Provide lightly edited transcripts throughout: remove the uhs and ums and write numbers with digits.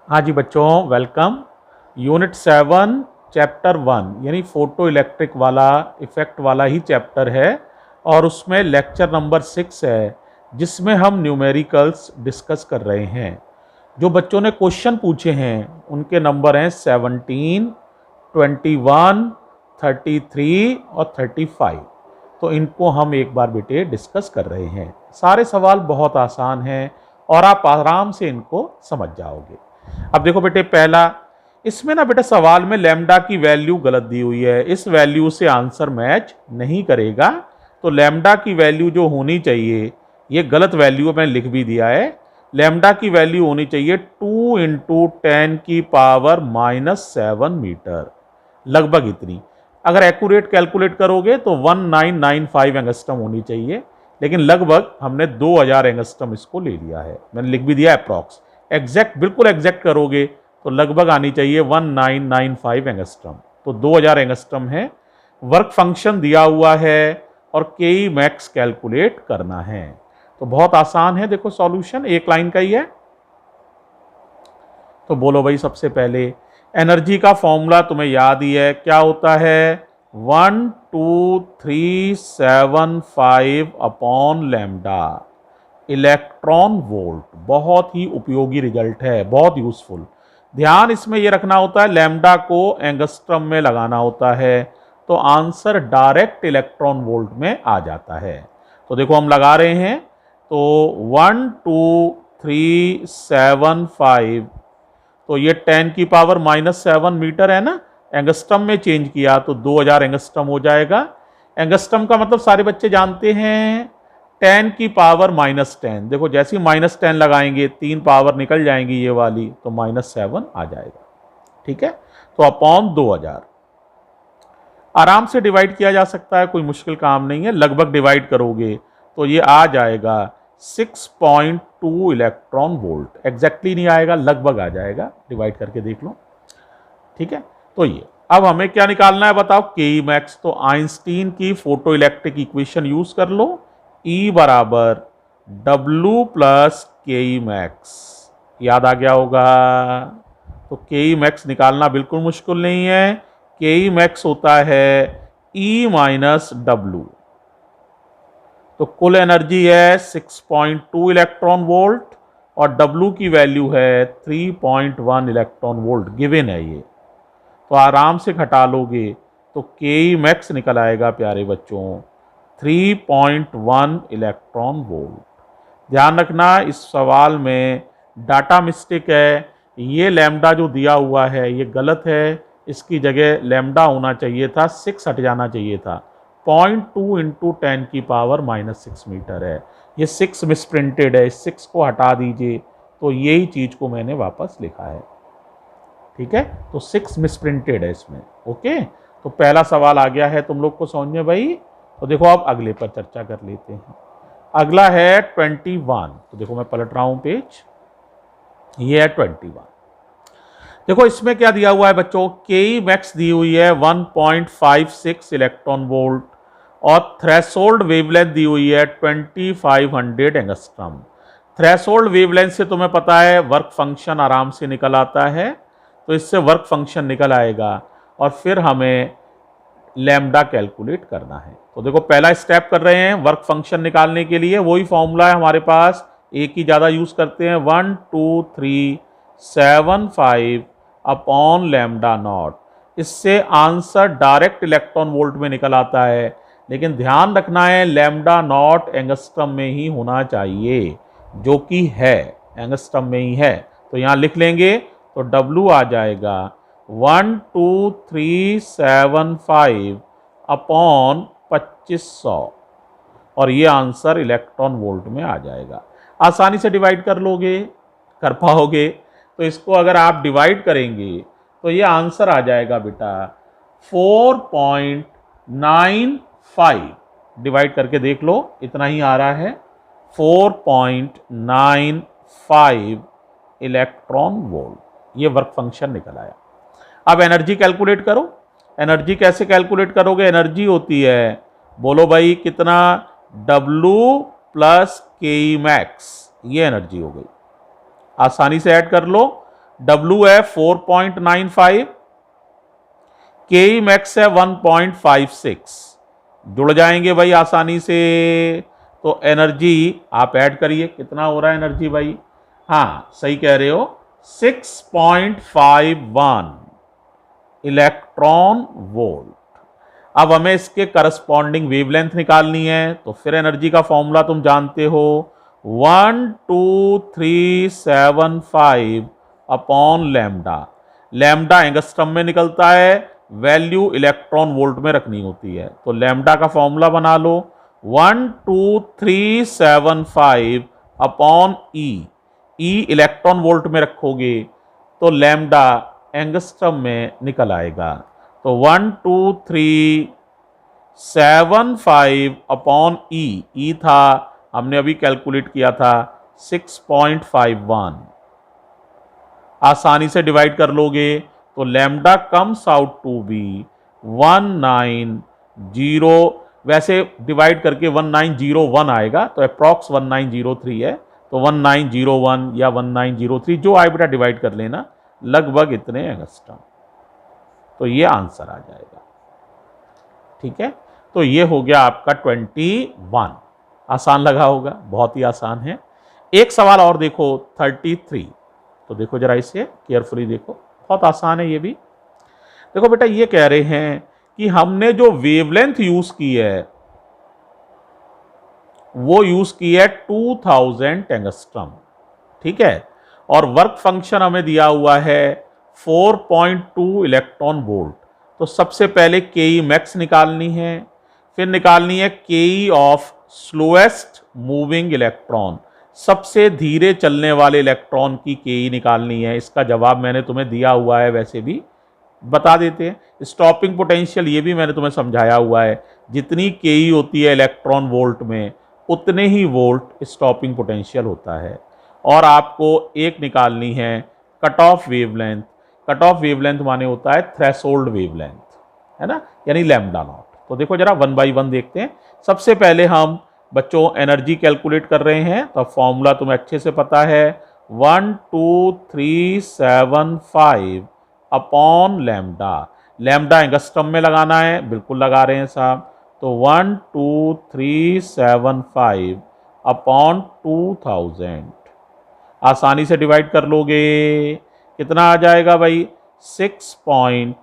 हाँ जी बच्चों, welcome. Unit 7 chapter 1 यानी फोटो इलेक्ट्रिक वाला इफेक्ट वाला ही चैप्टर है और उसमें लेक्चर नंबर 6 है जिसमें हम न्यूमेरिकल्स डिस्कस कर रहे हैं। जो बच्चों ने क्वेश्चन पूछे हैं उनके नंबर हैं 17, 21, 33 और 35। तो इनको हम एक बार बेटे डिस्कस कर रहे हैं। सारे सवाल बहुत आसान हैं और आप आराम से इनको समझ जाओगे। अब देखो बेटे, पहला इसमें ना बेटा सवाल में लैम्डा की वैल्यू गलत दी हुई है, इस वैल्यू से आंसर मैच नहीं करेगा। तो लैम्डा की वैल्यू जो होनी चाहिए, ये गलत वैल्यू मैंने लिख भी दिया है। लैम्डा की वैल्यू होनी चाहिए 2 इंटू 10⁻⁻7 मीटर, लगभग इतनी। अगर एक्यूरेट कैलकुलेट करोगे तो 1995 एंगस्ट्रम होनी चाहिए, लेकिन लगभग हमने 2000 एंगस्ट्रम इसको ले लिया है। मैंने लिख भी दिया अप्रॉक्स। एग्जैक्ट बिल्कुल एग्जैक्ट करोगे तो लगभग आनी चाहिए 1995 एंगस्ट्रम। तो 2000 एंगस्ट्रम है। वर्क फंक्शन दिया हुआ है और के मैक्स कैलकुलेट करना है। तो बहुत आसान है। देखो सॉल्यूशन एक लाइन का ही है। तो बोलो भाई, सबसे पहले एनर्जी का फॉर्मूला तुम्हें याद ही है, क्या होता है 12375 अपॉन लैम्डा इलेक्ट्रॉन वोल्ट। बहुत ही उपयोगी रिजल्ट है, बहुत यूजफुल। ध्यान इसमें यह रखना होता है लैम्डा को एंगस्ट्रम में लगाना होता है, तो आंसर डायरेक्ट इलेक्ट्रॉन वोल्ट में आ जाता है। तो देखो हम लगा रहे हैं, तो 12375, तो ये 10⁻⁻7 मीटर है ना। एंगस्ट्रम में चेंज किया तो 2000 एंगस्ट्रम हो जाएगा। एंगस्ट्रम का मतलब सारे बच्चे जानते हैं 10⁻⁻10। देखो जैसे ही -10 लगाएंगे 3 पावर निकल जाएंगी ये वाली, तो -7 आ जाएगा। ठीक है, तो अपॉन 2000 आराम से डिवाइड किया जा सकता है, कोई मुश्किल काम नहीं है। लगभग डिवाइड करोगे तो ये आ जाएगा 6.2 इलेक्ट्रॉन वोल्ट। एग्जैक्टली नहीं आएगा, लगभग आ जाएगा। डिवाइड करके देख लो। ठीक है, तो ये अब हमें क्या निकालना है बताओ, के मैक्स। तो आइंस्टीन की फोटो इलेक्ट्रिक इक्वेशन यूज कर लो, E बराबर W प्लस के मैक्स। याद आ गया होगा। तो के मैक्स निकालना बिल्कुल मुश्किल नहीं है। के मैक्स होता है E माइनस W। तो कुल एनर्जी है 6.2 इलेक्ट्रॉन वोल्ट और W की वैल्यू है 3.1 इलेक्ट्रॉन वोल्ट। गिवन है ये, तो आराम से घटा लोगे तो के मैक्स निकल आएगा प्यारे बच्चों 3.1 इलेक्ट्रॉन वोल्ट। ध्यान रखना इस सवाल में डाटा मिस्टेक है। ये लैम्डा जो दिया हुआ है ये गलत है, इसकी जगह लैम्डा होना चाहिए था 6 हट जाना चाहिए था। 0.2 इंटू 10⁻⁻6 मीटर है, ये 6 मिसप्रिंटेड है। इस 6 को हटा दीजिए तो यही चीज को मैंने वापस लिखा है। ठीक है, तो 6 मिसप्रिंटेड है इसमें। ओके, तो पहला सवाल आ गया है तुम लोग को समझ में भाई। तो देखो अब अगले पर चर्चा कर लेते हैं। अगला है 21। तो देखो मैं पलट रहा हूं पेज, ये है 21। देखो इसमें क्या दिया हुआ है बच्चों, के मैक्स दी हुई है 1.56 इलेक्ट्रॉन वोल्ट और थ्रेशोल्ड वेवलेंथ दी हुई है 2500 एंगस्ट्रम। थ्रेशोल्ड वेवलेंथ से तुम्हें पता है वर्क फंक्शन आराम से निकल आता है, तो इससे वर्क फंक्शन निकल आएगा और फिर हमें लैम्डा कैलकुलेट करना है। तो देखो पहला स्टेप कर रहे हैं वर्क फंक्शन निकालने के लिए, वही फॉर्मूला है हमारे पास, एक ही ज़्यादा यूज़ करते हैं, 12375 अपॉन लैम्डा नॉट। इससे आंसर डायरेक्ट इलेक्ट्रॉन वोल्ट में निकल आता है, लेकिन ध्यान रखना है लैम्डा नॉट एंगस्ट्रम में ही होना चाहिए, जो कि है एंगस्ट्रम में ही है। तो यहाँ लिख लेंगे तो W आ जाएगा 12375 अपॉन 2500 और ये आंसर इलेक्ट्रॉन वोल्ट में आ जाएगा। आसानी से डिवाइड कर लोगे, कर पाओगे। तो इसको अगर आप डिवाइड करेंगे तो ये आंसर आ जाएगा बेटा 4.95। डिवाइड करके देख लो, इतना ही आ रहा है, 4.95 इलेक्ट्रॉन वोल्ट। ये वर्क फंक्शन निकल आया। अब एनर्जी कैलकुलेट करो। एनर्जी कैसे कैलकुलेट करोगे, एनर्जी होती है, बोलो भाई कितना, W प्लस के मैक्स, ये एनर्जी हो गई। आसानी से ऐड कर लो, W है 4.95, के मैक्स है 1.56, जुड़ जाएंगे भाई आसानी से। तो एनर्जी आप ऐड करिए, कितना हो रहा है एनर्जी भाई? हाँ सही कह रहे हो, 6.51 इलेक्ट्रॉन वोल्ट। अब हमें इसके करस्पॉन्डिंग वेवलेंथ निकालनी है, तो फिर एनर्जी का फॉर्मूला तुम जानते हो, 12375 अपॉन लैम्डा। लैम्डा एंगस्ट्रम में निकलता है, वैल्यू इलेक्ट्रॉन वोल्ट में रखनी होती है, तो लैम्डा का फॉर्मूला बना लो, 12375 अपॉन ई। ई इलेक्ट्रॉन वोल्ट में रखोगे तो लैम्डा एंगस्ट्रम में निकल आएगा। तो 12375 अपॉन ई था, हमने अभी कैलकुलेट किया था 6.51। आसानी से डिवाइड कर लोगे तो lambda comes out to be 190, वैसे डिवाइड करके 1901 आएगा, तो अप्रॉक्स 1903 है, तो 1901 या 1903 जो आए बेटा डिवाइड कर लेना, लगभग इतने एंगस्ट्रम। तो ये आंसर आ जाएगा। ठीक है, तो ये हो गया आपका 21। आसान लगा होगा, बहुत ही आसान है। एक सवाल और देखो 33, तो देखो जरा इसे केयरफुली देखो, बहुत आसान है ये भी। देखो बेटा ये कह रहे हैं कि हमने जो वेवलेंथ यूज की है वो यूज की है 2000 एंगस्ट्रम। ठीक है, और वर्क फंक्शन हमें दिया हुआ है 4.2 इलेक्ट्रॉन वोल्ट। तो सबसे पहले के मैक्स निकालनी है, फिर निकालनी है के ऑफ स्लोएस्ट मूविंग इलेक्ट्रॉन, सबसे धीरे चलने वाले इलेक्ट्रॉन की के निकालनी है। इसका जवाब मैंने तुम्हें दिया हुआ है, वैसे भी बता देते हैं। स्टॉपिंग पोटेंशियल ये भी मैंने तुम्हें समझाया हुआ है, जितनी के होती है इलेक्ट्रॉन वोल्ट में उतने ही वोल्ट स्टॉपिंग पोटेंशियल होता है। और आपको एक निकालनी है cut off wavelength. Cut off wavelength माने होता है थ्रेशोल्ड वेवलेंथ, है ना, यानी लैम्डा नॉट। तो देखो जरा 1 बाई 1 देखते हैं। सबसे पहले हम बच्चों एनर्जी कैलकुलेट कर रहे हैं, तो फॉर्मूला तुम्हें अच्छे से पता है, 12375 अपॉन लैम्डा। लैम्डा एंगस्ट्रम में लगाना है, बिल्कुल लगा रहे हैं साहब, तो 12375 अपॉन 2000। आसानी से डिवाइड कर लोगे, कितना आ जाएगा भाई? 6 पॉइंट,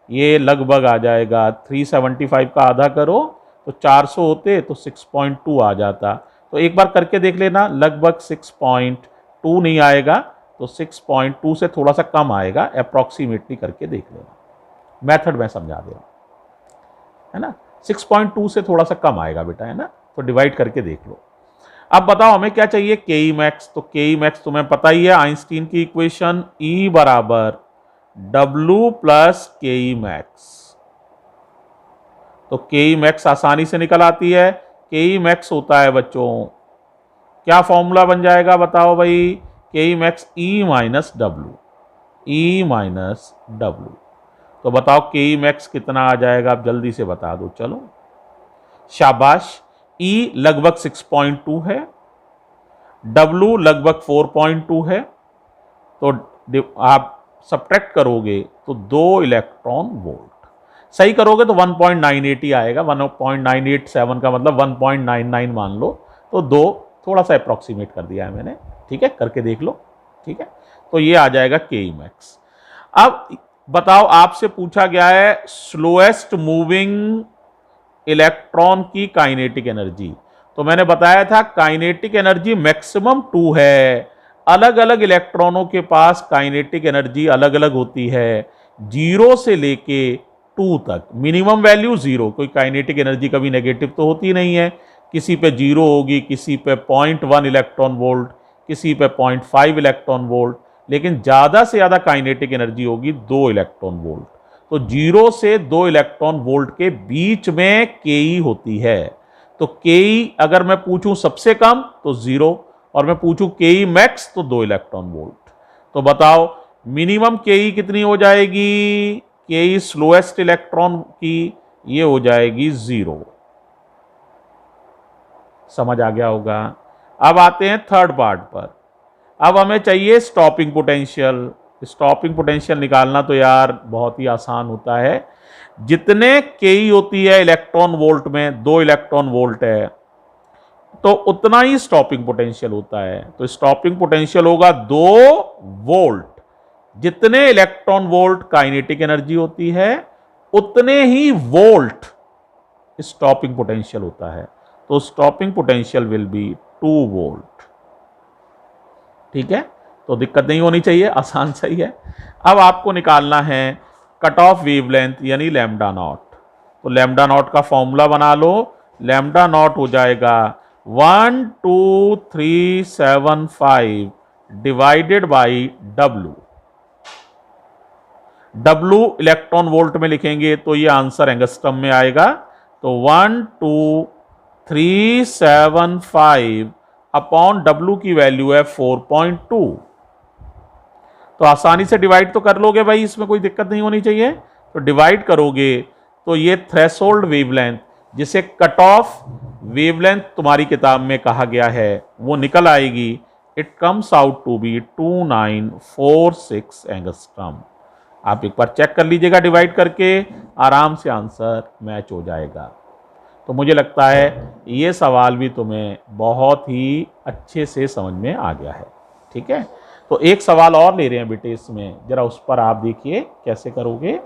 ये लगभग आ जाएगा 375 का आधा करो तो 400 होते, तो 6.2 आ जाता। तो एक बार करके देख लेना, लगभग 6.2 नहीं आएगा, तो 6.2 से थोड़ा सा कम आएगा, अप्रॉक्सीमेटली करके देख लेना। मेथड मैं समझा दे रहा हूँ, है ना, 6.2 से थोड़ा सा कम आएगा बेटा, है ना, तो डिवाइड करके देख लो। अब बताओ हमें क्या चाहिए? के मैक्स। तो के मैक्स तुम्हें पता ही है, आइंस्टीन की इक्वेशन, E बराबर W प्लस के मैक्स। तो के मैक्स आसानी से निकल आती है। के मैक्स होता है बच्चों, क्या फॉर्मूला बन जाएगा बताओ भाई? के max E minus W, E minus W. तो बताओ के मैक्स कितना आ जाएगा? आप जल्दी से बता दो, चलो शाबाश। E लगभग 6.2 है, W लगभग 4.2 है, तो आप सब्ट्रैक्ट करोगे तो 2 इलेक्ट्रॉन वोल्ट। सही करोगे तो 1.98 ही आएगा, 1.987 का मतलब 1.99 मान लो, तो 2 थोड़ा सा अप्रॉक्सीमेट कर दिया है मैंने। ठीक है, करके देख लो। ठीक है, तो ये आ जाएगा के मैक्स। अब बताओ, आपसे पूछा गया है स्लोएस्ट मूविंग इलेक्ट्रॉन की काइनेटिक एनर्जी। तो मैंने बताया था काइनेटिक एनर्जी मैक्सिमम 2 है। अलग अलग इलेक्ट्रॉनों के पास काइनेटिक एनर्जी अलग अलग होती है, 0 से लेके 2 तक। मिनिमम वैल्यू 0, कोई काइनेटिक एनर्जी कभी नेगेटिव तो होती नहीं है, किसी पे 0 होगी, किसी पे 0.1 इलेक्ट्रॉन वोल्ट, किसी पे 0.5 इलेक्ट्रॉन वोल्ट, लेकिन ज़्यादा से ज़्यादा काइनेटिक एनर्जी होगी 2 इलेक्ट्रॉन वोल्ट। तो 0 से 2 इलेक्ट्रॉन वोल्ट के बीच में के होती है। तो के अगर मैं पूछूं सबसे कम तो 0, और मैं पूछूं के मैक्स तो 2 इलेक्ट्रॉन वोल्ट। तो बताओ मिनिमम के कितनी हो जाएगी? के स्लोएस्ट इलेक्ट्रॉन की ये हो जाएगी 0। समझ आ गया होगा। अब आते हैं थर्ड पार्ट पर। अब हमें चाहिए स्टॉपिंग पोटेंशियल। स्टॉपिंग पोटेंशियल निकालना तो यार बहुत ही आसान होता है। जितने के होती है इलेक्ट्रॉन वोल्ट में, 2 इलेक्ट्रॉन वोल्ट है, तो उतना ही स्टॉपिंग पोटेंशियल होता है। तो स्टॉपिंग पोटेंशियल होगा 2 वोल्ट। जितने इलेक्ट्रॉन वोल्ट काइनेटिक एनर्जी होती है, उतने ही वोल्ट स्टॉपिंग पोटेंशियल होता है। तो stopping potential will be 2 volt. ठीक है, तो दिक्कत नहीं होनी चाहिए, आसान सही है। अब आपको निकालना है कट ऑफ वेवलेंथ यानी लैम्डा नॉट। तो लैम्डा नॉट का फॉर्मूला बना लो। लैम्डा नॉट हो जाएगा 12375 divided by W. W electron volt में लिखेंगे तो ये आंसर एंगस्ट्रम में आएगा। तो 12375 अपॉन डब्ल्यू की वैल्यू है 4.2। तो आसानी से डिवाइड तो कर लोगे भाई, इसमें कोई दिक्कत नहीं होनी चाहिए। तो डिवाइड करोगे तो ये थ्रेशोल्ड वेवलेंथ, जिसे कट ऑफ वेवलेंथ तुम्हारी किताब में कहा गया है, वो निकल आएगी। It comes out to be 2946 angstrom. आप एक बार चेक कर लीजिएगा डिवाइड करके, आराम से आंसर मैच हो जाएगा। तो मुझे लगता है ये सवाल भी तुम्हें बहुत ही अच्छे से समझ में आ गया है। ठीक है, तो एक सवाल और ले रहे हैं बेटे इसमें, जरा उस पर आप देखिए कैसे करोगे।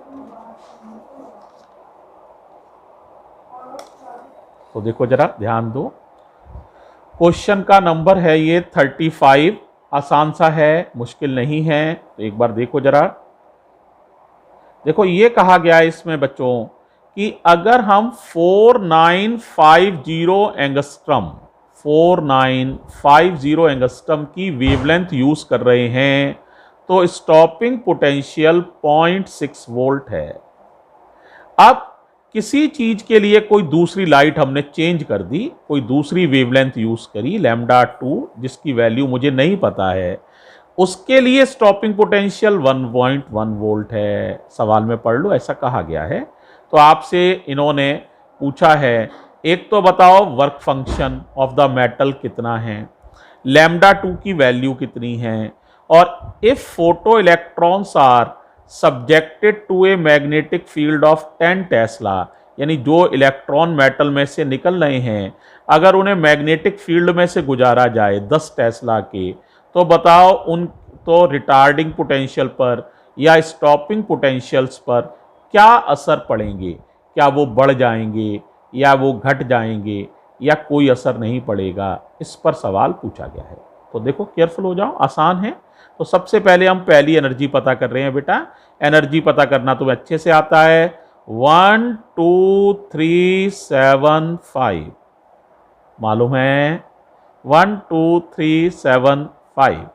तो देखो जरा ध्यान दो, क्वेश्चन का नंबर है ये 35। आसान सा है, मुश्किल नहीं है। तो एक बार देखो जरा। देखो ये कहा गया है इसमें बच्चों कि अगर हम 4950 एंगस्ट्रम 4950 एंगस्ट्रम की वेवलेंथ यूज कर रहे हैं, तो स्टॉपिंग पोटेंशियल 0.6 वोल्ट है। अब किसी चीज के लिए कोई दूसरी लाइट हमने चेंज कर दी, कोई दूसरी वेवलेंथ यूज करी लैम्डा 2, जिसकी वैल्यू मुझे नहीं पता है, उसके लिए स्टॉपिंग पोटेंशियल 1.1 वोल्ट है। सवाल में पढ़ लो, ऐसा कहा गया है। तो आपसे इन्होंने पूछा है, एक तो बताओ work function of the metal कितना है, लैम्डा 2 की वैल्यू कितनी है, और if photo electrons are subjected to a magnetic field of 10 tesla, यानी जो इलेक्ट्रॉन मेटल में से निकल रहे हैं, अगर उन्हें मैग्नेटिक फील्ड में से गुजारा जाए 10 टेस्ला के, तो बताओ उन तो रिटार्डिंग पोटेंशियल पर या स्टॉपिंग पोटेंशियल्स पर क्या असर पड़ेंगे। क्या वो बढ़ जाएंगे या वो घट जाएंगे या कोई असर नहीं पड़ेगा, इस पर सवाल पूछा गया है। तो देखो केयरफुल हो जाओ, आसान है। तो सबसे पहले हम पहली एनर्जी पता कर रहे हैं बेटा। एनर्जी पता करना तुम्हें अच्छे से आता है। 12375 मालूम है, 12375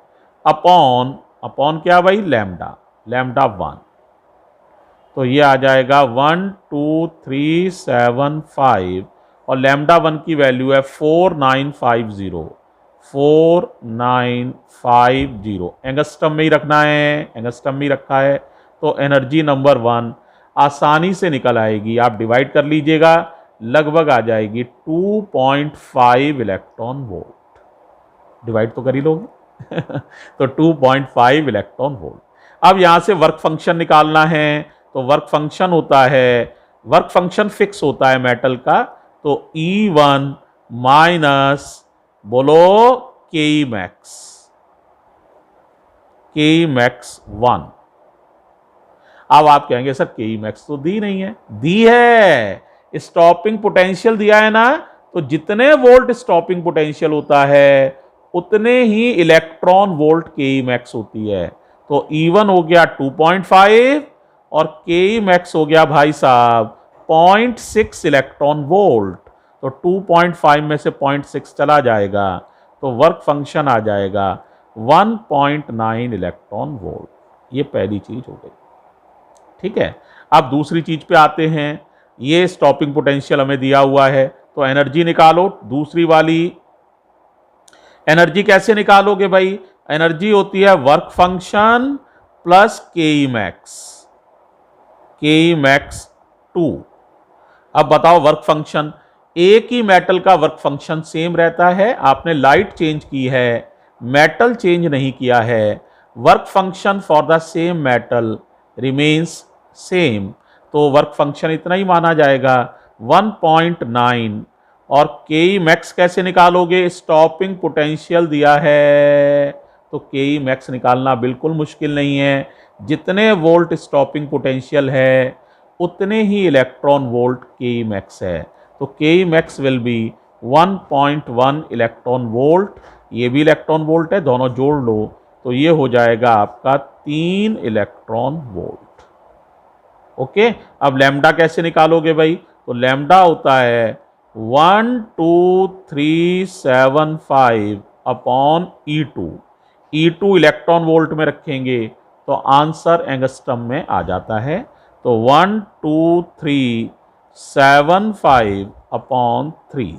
अपॉन क्या भाई, लैम्डा 1। तो ये आ जाएगा 12375 और लैम्डा 1 की वैल्यू है 4950 एंगस्ट्रम में ही रखना है, एंगस्ट्रम में ही रखा है। तो एनर्जी नंबर 1 आसानी से निकल आएगी, आप डिवाइड कर लीजिएगा, लगभग आ जाएगी 2.5 इलेक्ट्रॉन वोल्ट। डिवाइड तो कर ही लोगे तो 2.5 इलेक्ट्रॉन वोल्ट। अब यहां से वर्क फंक्शन निकालना है। तो वर्क फंक्शन होता है, वर्क फंक्शन फिक्स होता है मेटल का। तो E1 माइनस बोलो के मैक्स 1। अब आप कहेंगे सर के मैक्स तो दी नहीं है। दी है, स्टॉपिंग पोटेंशियल दिया है ना। तो जितने वोल्ट स्टॉपिंग पोटेंशियल होता है, उतने ही इलेक्ट्रॉन वोल्ट के मैक्स होती है। तो E1 हो गया 2.5 और के मैक्स हो गया भाई साहब 0.6 इलेक्ट्रॉन वोल्ट। तो 2.5 में से 0.6 चला जाएगा, तो वर्क फंक्शन आ जाएगा 1.9 इलेक्ट्रॉन वोल्ट। ये पहली चीज हो गई। ठीक है, अब दूसरी चीज पे आते हैं। ये स्टॉपिंग पोटेंशियल हमें दिया हुआ है, तो एनर्जी निकालो। दूसरी वाली एनर्जी कैसे निकालोगे भाई? एनर्जी होती है वर्क फंक्शन प्लस के मैक्स 2। अब बताओ वर्क फंक्शन, एक ही मेटल का वर्क फंक्शन सेम रहता है। आपने लाइट चेंज की है, मेटल चेंज नहीं किया है। Work function for the same metal remains same, तो वर्क फंक्शन इतना ही माना जाएगा 1.9। और के ई मैक्स कैसे निकालोगे, स्टॉपिंग पोटेंशियल दिया है तो के ई मैक्स निकालना बिल्कुल मुश्किल नहीं है। जितने वोल्ट स्टॉपिंग पोटेंशियल है उतने ही इलेक्ट्रॉन वोल्ट के ई मैक्स है, तो K E max will be 1.1 electron volt. ये भी इलेक्ट्रॉन वोल्ट है, दोनों जोड़ लो तो ये हो जाएगा आपका 3 इलेक्ट्रॉन वोल्ट। ओके, अब लैम्डा कैसे निकालोगे भाई, तो लैम्डा होता है 12375 upon E2। E2 electron volt में रखेंगे तो आंसर एंगस्ट्रम में आ जाता है, तो 12375 अपॉन 3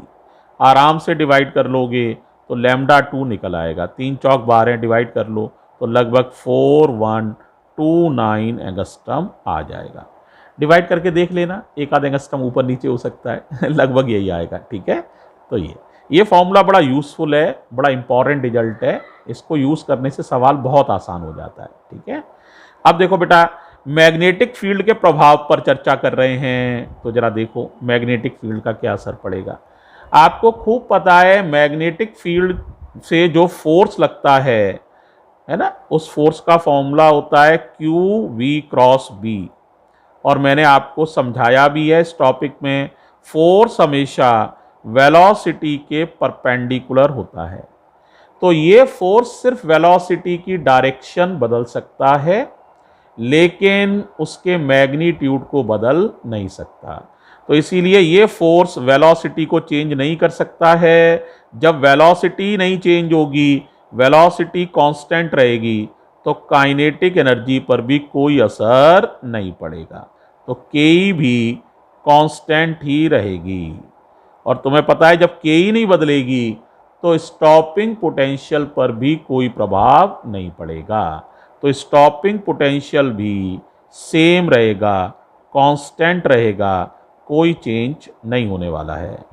आराम से डिवाइड कर लोगे तो लैम्डा 2 निकल आएगा। 3 चौक 12 डिवाइड कर लो तो लगभग 4129 एंगस्ट्रम आ जाएगा। डिवाइड करके देख लेना, एक आध एंगस्ट्रम ऊपर नीचे हो सकता है लगभग यही आएगा। ठीक है, तो ये फॉर्मूला बड़ा यूज़फुल है, बड़ा इंपॉर्टेंट रिजल्ट है, इसको यूज़ करने से सवाल बहुत आसान हो जाता है। ठीक है, अब देखो बेटा, मैग्नेटिक फील्ड के प्रभाव पर चर्चा कर रहे हैं, तो जरा देखो मैग्नेटिक फील्ड का क्या असर पड़ेगा। आपको खूब पता है मैग्नेटिक फील्ड से जो फोर्स लगता है ना, उस फोर्स का फॉर्मूला होता है QV क्रॉस B। और मैंने आपको समझाया भी है इस टॉपिक में, फोर्स हमेशा वेलोसिटी के परपेंडिकुलर होता है। तो ये फोर्स सिर्फ वेलोसिटी की डायरेक्शन बदल सकता है, लेकिन उसके मैग्नीट्यूड को बदल नहीं सकता। तो इसीलिए ये फोर्स वेलोसिटी को चेंज नहीं कर सकता है। जब वेलोसिटी नहीं चेंज होगी, वेलोसिटी कांस्टेंट रहेगी, तो काइनेटिक एनर्जी पर भी कोई असर नहीं पड़ेगा, तो के भी कांस्टेंट ही रहेगी। और तुम्हें पता है जब के नहीं बदलेगी तो स्टॉपिंग पोटेंशियल पर भी कोई प्रभाव नहीं पड़ेगा, तो स्टॉपिंग पोटेंशियल भी सेम रहेगा, कांस्टेंट रहेगा, कोई चेंज नहीं होने वाला है।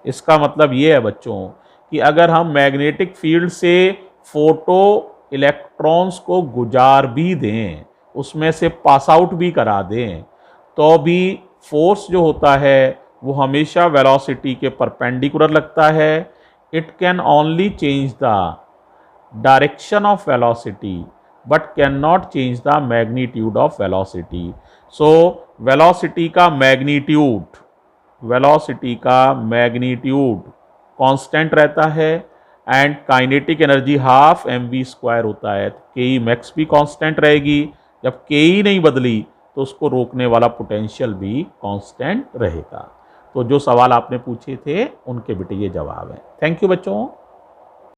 इसका मतलब ये है बच्चों कि अगर हम मैग्नेटिक फील्ड से फोटो इलेक्ट्रॉन्स को गुजार भी दें, उसमें से पास आउट भी करा दें, तो भी फोर्स जो होता है वो हमेशा वेलोसिटी के परपेंडिकुलर लगता है। It can only change the direction of velocity but can not change the magnitude of velocity. So velocity का मैग्नीट्यूड कांस्टेंट रहता है and kinetic energy half mv² होता है, तो के मैक्स भी कांस्टेंट रहेगी। जब के नहीं बदली तो उसको रोकने वाला पोटेंशियल भी कांस्टेंट रहेगा। तो जो सवाल आपने पूछे थे उनके बेटे ये जवाब है। थैंक यू बच्चों।